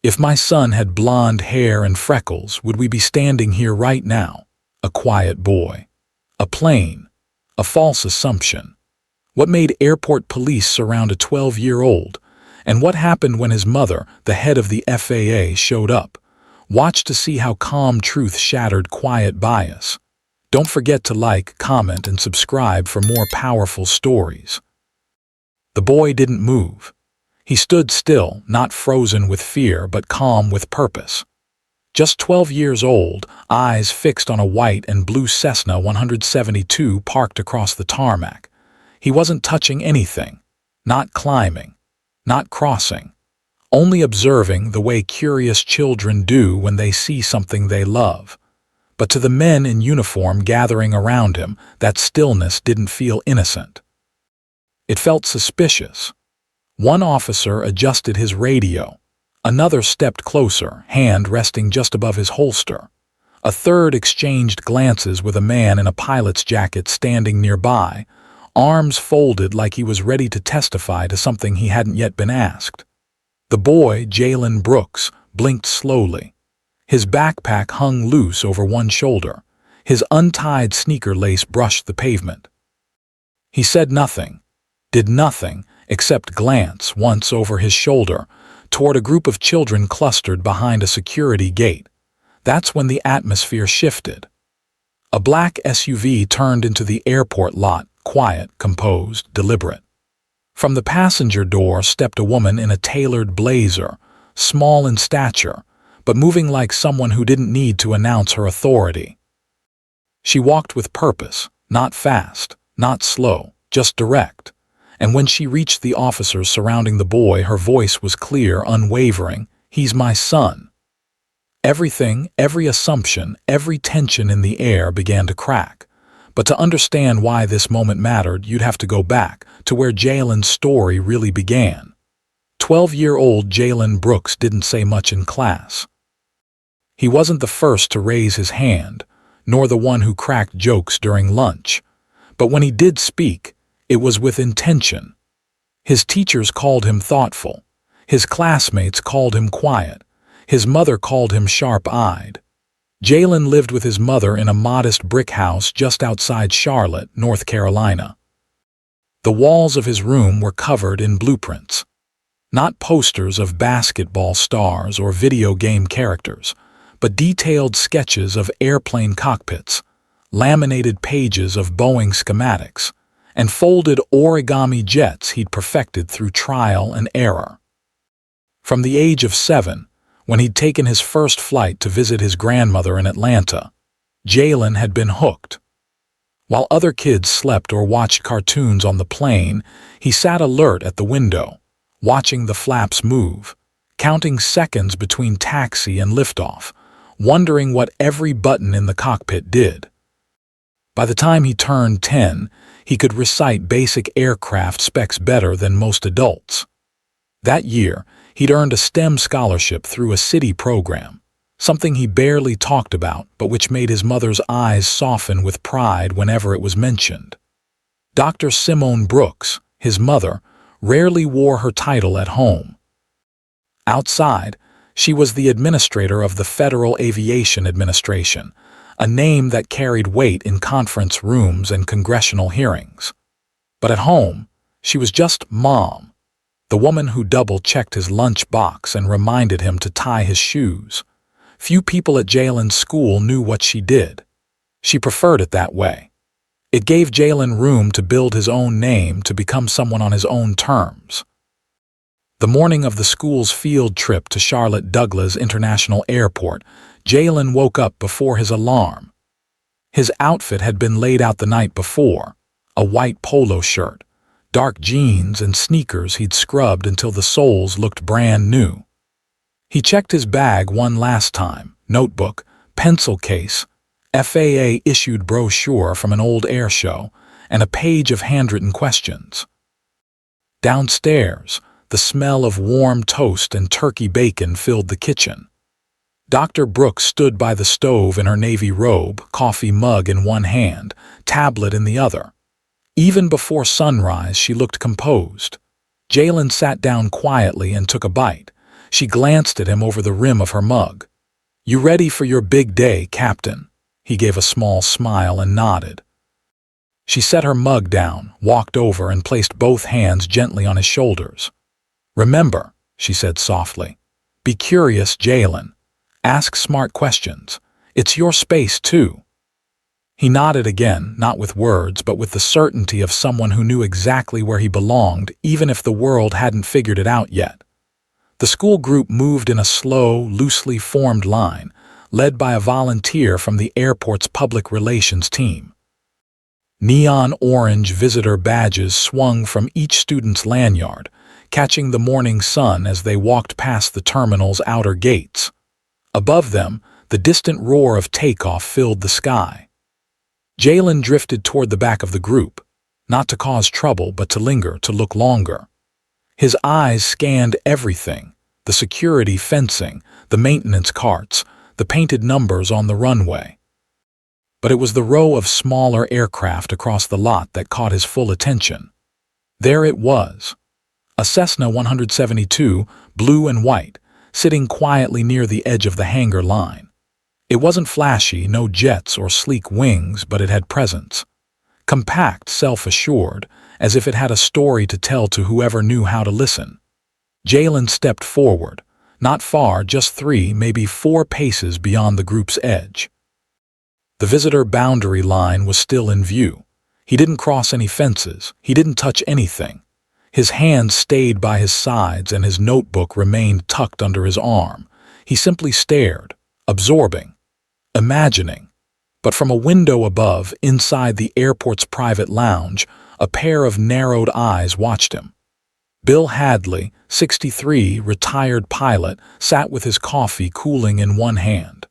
If my son had blonde hair and freckles, would we be standing here right now? A quiet boy. A plane. A false assumption. What made airport police surround a 12-year-old? And what happened when his mother, the head of the FAA, showed up? Watch to see how calm truth shattered quiet bias. Don't forget to like, comment, and subscribe for more powerful stories. The boy didn't move. He stood still, not frozen with fear, but calm with purpose. Just 12 years old, eyes fixed on a white and blue Cessna 172 parked across the tarmac. He wasn't touching anything, not climbing, not crossing, only observing the way curious children do when they see something they love. But to the men in uniform gathering around him, that stillness didn't feel innocent. It felt suspicious. One officer adjusted his radio. Another stepped closer, hand resting just above his holster. A third exchanged glances with a man in a pilot's jacket standing nearby, arms folded like he was ready to testify to something he hadn't yet been asked. The boy, Jalen Brooks, blinked slowly. His backpack hung loose over one shoulder. His untied sneaker lace brushed the pavement. He said nothing, did nothing, except glance once over his shoulder toward a group of children clustered behind a security gate. That's when the atmosphere shifted. A black SUV turned into the airport lot, quiet, composed, deliberate. From the passenger door stepped a woman in a tailored blazer, small in stature, but moving like someone who didn't need to announce her authority. She walked with purpose, not fast, not slow, just direct. And when she reached the officers surrounding the boy, her voice was clear, unwavering. "He's my son." Everything, every assumption, every tension in the air began to crack. But to understand why this moment mattered, you'd have to go back to where Jalen's story really began. 12-year-old Jalen Brooks didn't say much in class. He wasn't the first to raise his hand, nor the one who cracked jokes during lunch. But when he did speak, it was with intention. His teachers called him thoughtful. His classmates called him quiet. His mother called him sharp-eyed. Jalen lived with his mother in a modest brick house just outside Charlotte, North Carolina. The walls of his room were covered in blueprints. Not posters of basketball stars or video game characters, but detailed sketches of airplane cockpits, laminated pages of Boeing schematics, and folded origami jets he'd perfected through trial and error. From the age of 7, when he'd taken his first flight to visit his grandmother in Atlanta, Jalen had been hooked. While other kids slept or watched cartoons on the plane, he sat alert at the window, watching the flaps move, counting seconds between taxi and liftoff, wondering what every button in the cockpit did. By the time he turned 10, he could recite basic aircraft specs better than most adults. That year, he'd earned a STEM scholarship through a city program, something he barely talked about but which made his mother's eyes soften with pride whenever it was mentioned. Dr. Simone Brooks, his mother, rarely wore her title at home. Outside, she was the administrator of the Federal Aviation Administration, a name that carried weight in conference rooms and congressional hearings. But at home, she was just Mom, the woman who double-checked his lunch box and reminded him to tie his shoes. Few people at Jalen's school knew what she did. She preferred it that way. It gave Jalen room to build his own name, to become someone on his own terms. The morning of the school's field trip to Charlotte Douglas International Airport, Jalen woke up before his alarm. His outfit had been laid out the night before, a white polo shirt, dark jeans, and sneakers he'd scrubbed until the soles looked brand new. He checked his bag one last time: notebook, pencil case, FAA-issued brochure from an old air show, and a page of handwritten questions. Downstairs, the smell of warm toast and turkey bacon filled the kitchen. Dr. Brooks stood by the stove in her navy robe, coffee mug in one hand, tablet in the other. Even before sunrise, she looked composed. Jalen sat down quietly and took a bite, She glanced at him over the rim of her mug. "You ready for your big day, Captain?" He gave a small smile and nodded. She set her mug down, walked over, and placed both hands gently on his shoulders. "Remember," she said softly, "be curious, Jalen. Ask smart questions. It's your space, too." He nodded again, not with words, but with the certainty of someone who knew exactly where he belonged, even if the world hadn't figured it out yet. The school group moved in a slow, loosely formed line, led by a volunteer from the airport's public relations team. Neon orange visitor badges swung from each student's lanyard, catching the morning sun as they walked past the terminal's outer gates. Above them, the distant roar of takeoff filled the sky. Jalen drifted toward the back of the group, not to cause trouble but to linger, to look longer. His eyes scanned everything: the security fencing, the maintenance carts, the painted numbers on the runway. But it was the row of smaller aircraft across the lot that caught his full attention. There it was, a Cessna 172, blue and white, sitting quietly near the edge of the hangar line. It wasn't flashy, no jets or sleek wings, but it had presence. Compact, self-assured, as if it had a story to tell to whoever knew how to listen. Jalen stepped forward, not far, just 3, maybe 4 paces beyond the group's edge. The visitor boundary line was still in view. He didn't cross any fences. He didn't touch anything. His hands stayed by his sides and his notebook remained tucked under his arm. He simply stared, absorbing, imagining. But from a window above, inside the airport's private lounge, a pair of narrowed eyes watched him. Bill Hadley, 63, retired pilot, sat with his coffee cooling in one hand.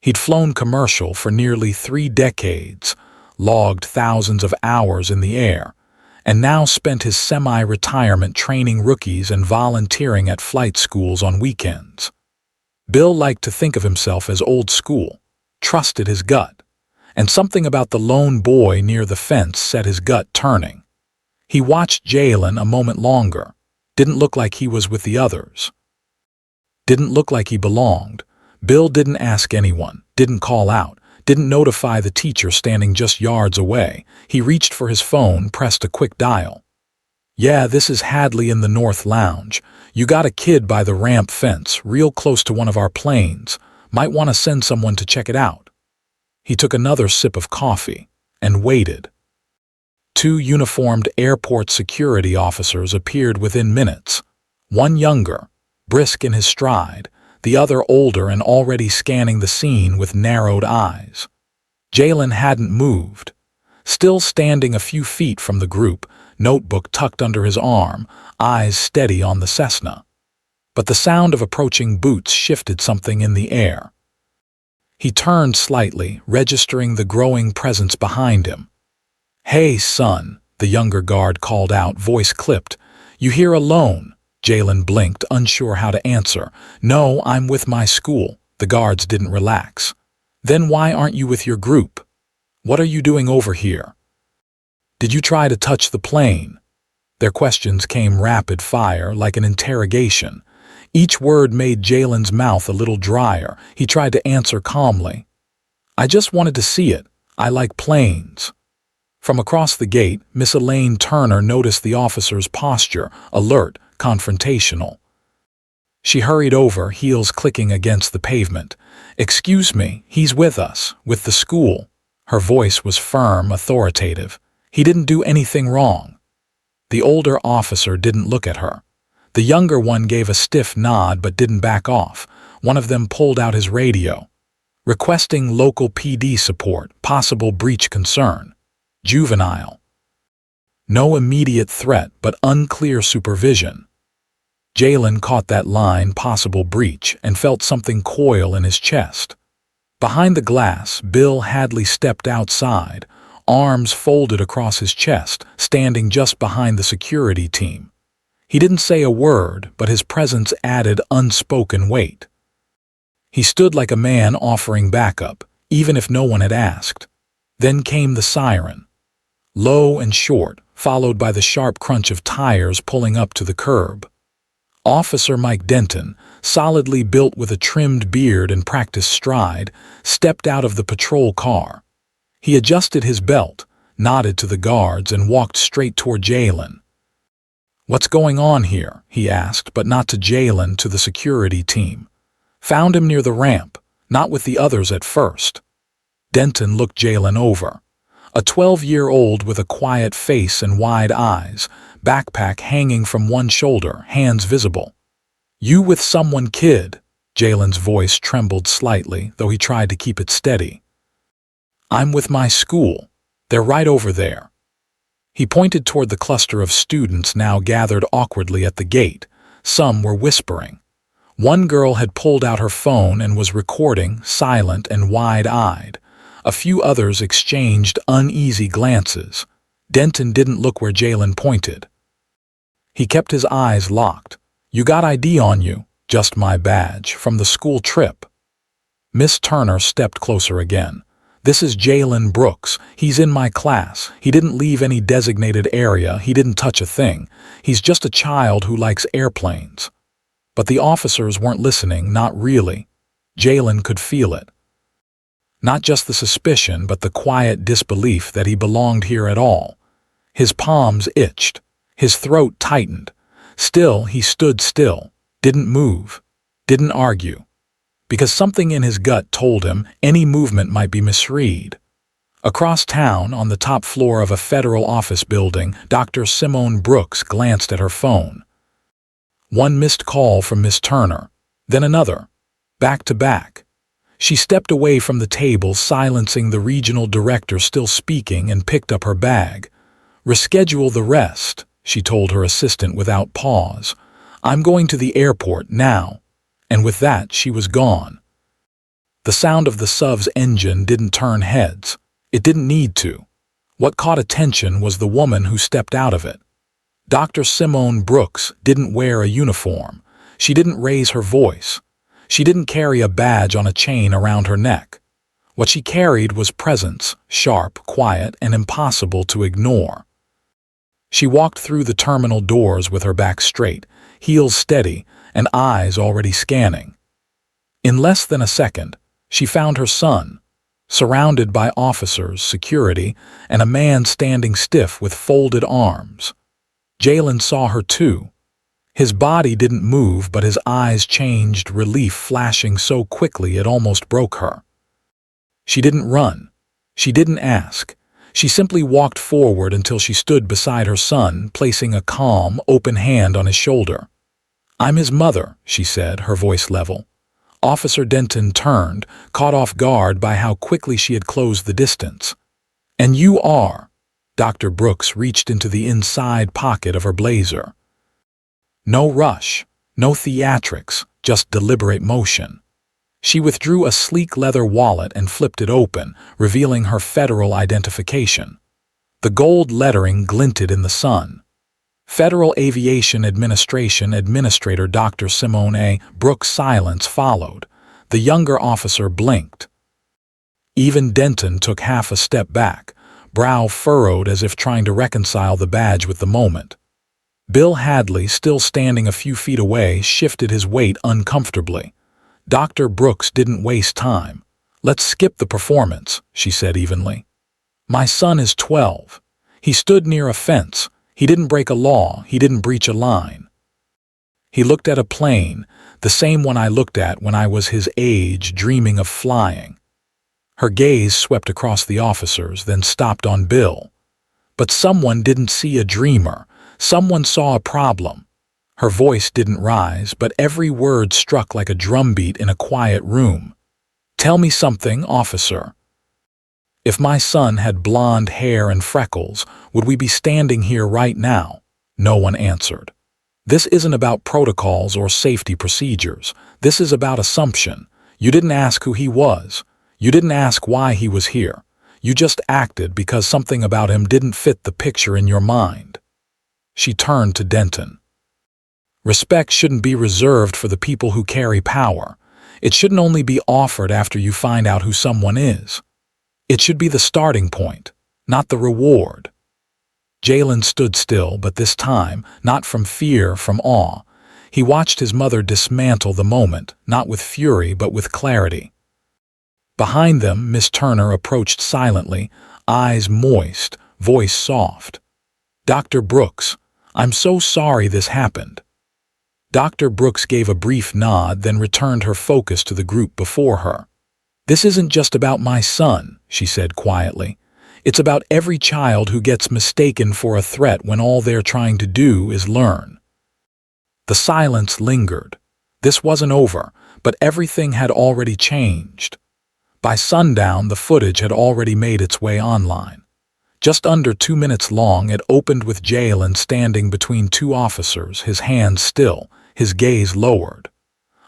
He'd flown commercial for nearly 3 decades, logged thousands of hours in the air, and now spent his semi-retirement training rookies and volunteering at flight schools on weekends. Bill liked to think of himself as old school, trusted his gut, and something about the lone boy near the fence set his gut turning. He watched Jalen a moment longer. Didn't look like he was with the others. Didn't look like he belonged. Bill didn't ask anyone, didn't call out, didn't notify the teacher standing just yards away. He reached for his phone, pressed a quick dial. "Yeah, this is Hadley in the North Lounge. You got a kid by the ramp fence, real close to one of our planes. Might want to send someone to check it out." He took another sip of coffee and waited. 2 uniformed airport security officers appeared within minutes. One younger, brisk in his stride, the other older and already scanning the scene with narrowed eyes. Jalen hadn't moved. Still standing a few feet from the group, notebook tucked under his arm, eyes steady on the Cessna. But the sound of approaching boots shifted something in the air. He turned slightly, registering the growing presence behind him. "Hey, son," the younger guard called out, voice clipped. "You here alone?" Jalen blinked, unsure how to answer. "No, I'm with my school." The guards didn't relax. "Then why aren't you with your group? What are you doing over here? Did you try to touch the plane?" Their questions came rapid fire, like an interrogation. Each word made Jalen's mouth a little drier. He tried to answer calmly. "I just wanted to see it. I like planes." From across the gate, Miss Elaine Turner noticed the officer's posture, alert, confrontational. She hurried over, heels clicking against the pavement. "Excuse me, he's with us, with the school." Her voice was firm, authoritative. "He didn't do anything wrong." The older officer didn't look at her. The younger one gave a stiff nod but didn't back off. One of them pulled out his radio. "Requesting local PD support, possible breach concern. Juvenile. No immediate threat but unclear supervision." Jalen caught that line, possible breach, and felt something coil in his chest. Behind the glass, Bill Hadley stepped outside, arms folded across his chest, standing just behind the security team. He didn't say a word, but his presence added unspoken weight. He stood like a man offering backup, even if no one had asked. Then came the siren. Low and short, followed by the sharp crunch of tires pulling up to the curb. Officer Mike Denton, solidly built with a trimmed beard and practiced stride, stepped out of the patrol car. He adjusted his belt, nodded to the guards, and walked straight toward Jalen. "What's going on here?" he asked, but not to Jalen, to the security team. "Found him near the ramp, not with the others at first." Denton looked Jalen over. A 12-year-old with a quiet face and wide eyes, backpack hanging from one shoulder, hands visible. "You with someone, kid?" Jalen's voice trembled slightly, though he tried to keep it steady. "I'm with my school. They're right over there." He pointed toward the cluster of students now gathered awkwardly at the gate. Some were whispering. One girl had pulled out her phone and was recording, silent and wide-eyed. A few others exchanged uneasy glances. Denton didn't look where Jalen pointed. He kept his eyes locked. "You got ID on you?" "Just my badge, from the school trip." Miss Turner stepped closer again. "This is Jalen Brooks. He's in my class. He didn't leave any designated area. He didn't touch a thing. He's just a child who likes airplanes." But the officers weren't listening, not really. Jalen could feel it. Not just the suspicion, but the quiet disbelief that he belonged here at all. His palms itched. His throat tightened. Still, he stood still, didn't move, didn't argue. Because something in his gut told him any movement might be misread. Across town, on the top floor of a federal office building, Dr. Simone Brooks glanced at her phone. One missed call from Miss Turner, then another, back to back. She stepped away from the table, silencing the regional director still speaking, and picked up her bag. "Reschedule the rest," she told her assistant without pause. "I'm going to the airport now." And with that, she was gone. The sound of the SUV's engine didn't turn heads. It didn't need to. What caught attention was the woman who stepped out of it. Dr. Simone Brooks didn't wear a uniform. She didn't raise her voice. She didn't carry a badge on a chain around her neck. What she carried was presence, sharp, quiet, and impossible to ignore. She walked through the terminal doors with her back straight, heels steady, and eyes already scanning. In less than a second, she found her son, surrounded by officers, security, and a man standing stiff with folded arms. Jalen saw her too. His body didn't move, but his eyes changed, relief flashing so quickly it almost broke her. She didn't run. She didn't ask. She simply walked forward until she stood beside her son, placing a calm, open hand on his shoulder. "I'm his mother," she said, her voice level. Officer Denton turned, caught off guard by how quickly she had closed the distance. "And you are?" Dr. Brooks reached into the inside pocket of her blazer. No rush, no theatrics, just deliberate motion. She withdrew a sleek leather wallet and flipped it open, revealing her federal identification. The gold lettering glinted in the sun. Federal Aviation Administration Administrator Dr. Simone A. Brooks. Silence followed. The younger officer blinked. Even Denton took half a step back, brow furrowed as if trying to reconcile the badge with the moment. Bill Hadley, still standing a few feet away, shifted his weight uncomfortably. Dr. Brooks didn't waste time. "Let's skip the performance," she said evenly. "My son is 12. He stood near a fence. He didn't break a law. He didn't breach a line. He looked at a plane, the same one I looked at when I was his age, dreaming of flying." Her gaze swept across the officers, then stopped on Bill. "But someone didn't see a dreamer. Someone saw a problem." Her voice didn't rise, but every word struck like a drumbeat in a quiet room. "Tell me something, officer. If my son had blonde hair and freckles, would we be standing here right now?" No one answered. "This isn't about protocols or safety procedures. This is about assumption. You didn't ask who he was. You didn't ask why he was here. You just acted because something about him didn't fit the picture in your mind." She turned to Denton. "Respect shouldn't be reserved for the people who carry power. It shouldn't only be offered after you find out who someone is. It should be the starting point, not the reward." Jalen stood still, but this time, not from fear, from awe. He watched his mother dismantle the moment, not with fury but with clarity. Behind them, Miss Turner approached silently, eyes moist, voice soft. "Dr. Brooks, I'm so sorry this happened." Dr. Brooks gave a brief nod, then returned her focus to the group before her. "This isn't just about my son," she said quietly. "It's about every child who gets mistaken for a threat when all they're trying to do is learn." The silence lingered. This wasn't over, but everything had already changed. By sundown, the footage had already made its way online. Just under 2 minutes long, it opened with Jalen standing between two officers, his hands still, his gaze lowered.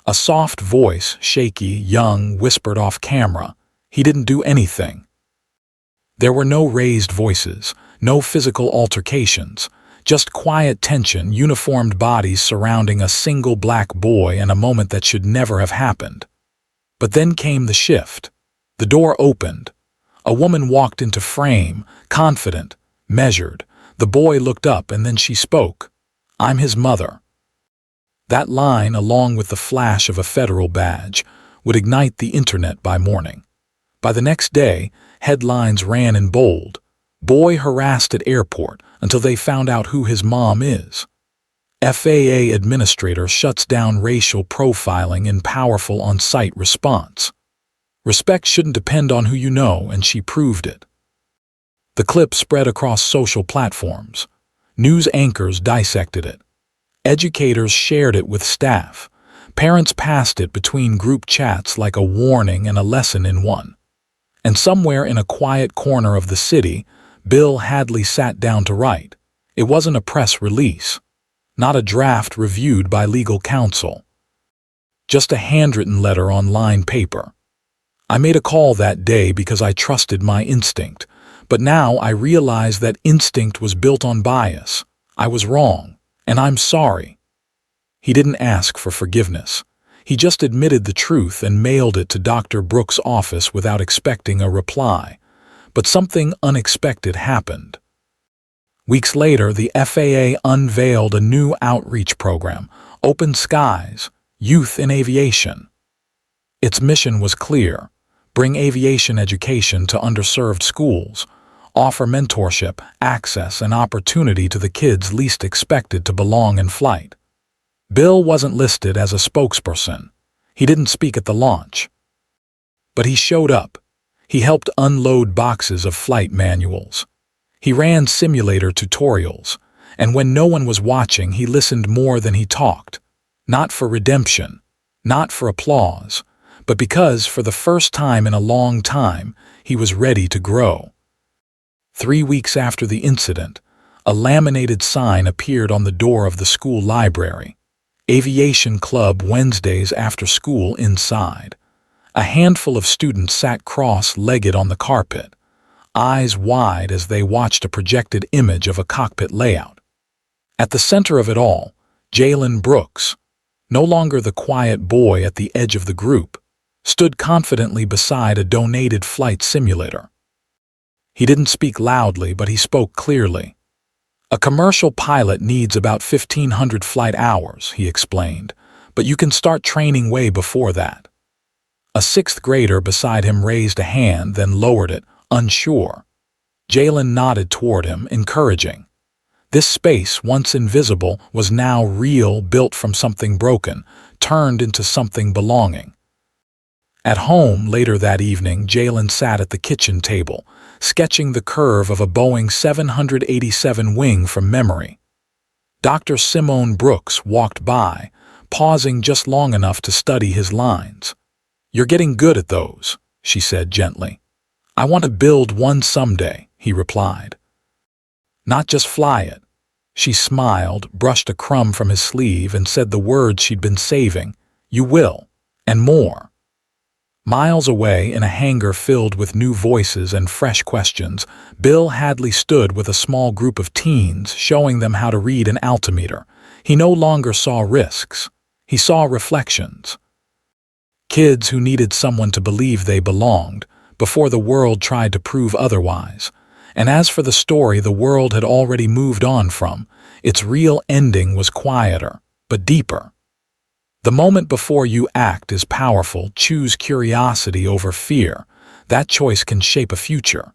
A soft voice, shaky, young, whispered off camera, "He didn't do anything." There were no raised voices, no physical altercations, just quiet tension, uniformed bodies surrounding a single black boy in a moment that should never have happened. But then came the shift. The door opened. A woman walked into frame, confident, measured. The boy looked up and then she spoke. "I'm his mother." That line, along with the flash of a federal badge, would ignite the internet by morning. By the next day, headlines ran in bold. "Boy harassed at airport until they found out who his mom is." FAA administrator shuts down racial profiling in powerful on-site response. Respect shouldn't depend on who you know, and she proved it. The clip spread across social platforms. News anchors dissected it. Educators shared it with staff. Parents passed it between group chats like a warning and a lesson in one. And somewhere in a quiet corner of the city, Bill Hadley sat down to write. It wasn't a press release, not a draft reviewed by legal counsel. Just a handwritten letter on lined paper. "I made a call that day because I trusted my instinct, but now I realize that instinct was built on bias. I was wrong, and I'm sorry." He didn't ask for forgiveness. He just admitted the truth and mailed it to Dr. Brooks' office without expecting a reply. But something unexpected happened. Weeks later, the FAA unveiled a new outreach program, Open Skies, Youth in Aviation. Its mission was clear: bring aviation education to underserved schools, offer mentorship, access, and opportunity to the kids least expected to belong in flight. Bill wasn't listed as a spokesperson. He didn't speak at the launch. But he showed up. He helped unload boxes of flight manuals. He ran simulator tutorials, and when no one was watching, he listened more than he talked. Not for redemption, not for applause, but because, for the first time in a long time, he was ready to grow. 3 weeks after the incident, a laminated sign appeared on the door of the school library. Aviation Club Wednesdays after school inside. A handful of students sat cross-legged on the carpet, eyes wide as they watched a projected image of a cockpit layout. At the center of it all, Jalen Brooks, no longer the quiet boy at the edge of the group, stood confidently beside a donated flight simulator. He didn't speak loudly, but he spoke clearly. "A commercial pilot needs about 1,500 flight hours," he explained, "but you can start training way before that." A sixth grader beside him raised a hand, then lowered it, unsure. Jalen nodded toward him, encouraging. This space, once invisible, was now real, built from something broken, turned into something belonging. At home, later that evening, Jalen sat at the kitchen table, sketching the curve of a Boeing 787 wing from memory. Dr. Simone Brooks walked by, pausing just long enough to study his lines. "You're getting good at those," she said gently. "I want to build one someday," he replied. "Not just fly it." She smiled, brushed a crumb from his sleeve, and said the words she'd been saving. "You will, and more." Miles away, in a hangar filled with new voices and fresh questions, Bill Hadley stood with a small group of teens, showing them how to read an altimeter. He no longer saw risks. He saw reflections. Kids who needed someone to believe they belonged, before the world tried to prove otherwise. And as for the story the world had already moved on from, its real ending was quieter, but deeper. The moment before you act is powerful. Choose curiosity over fear. That choice can shape a future.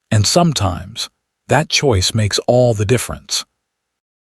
And sometimes, that choice makes all the difference.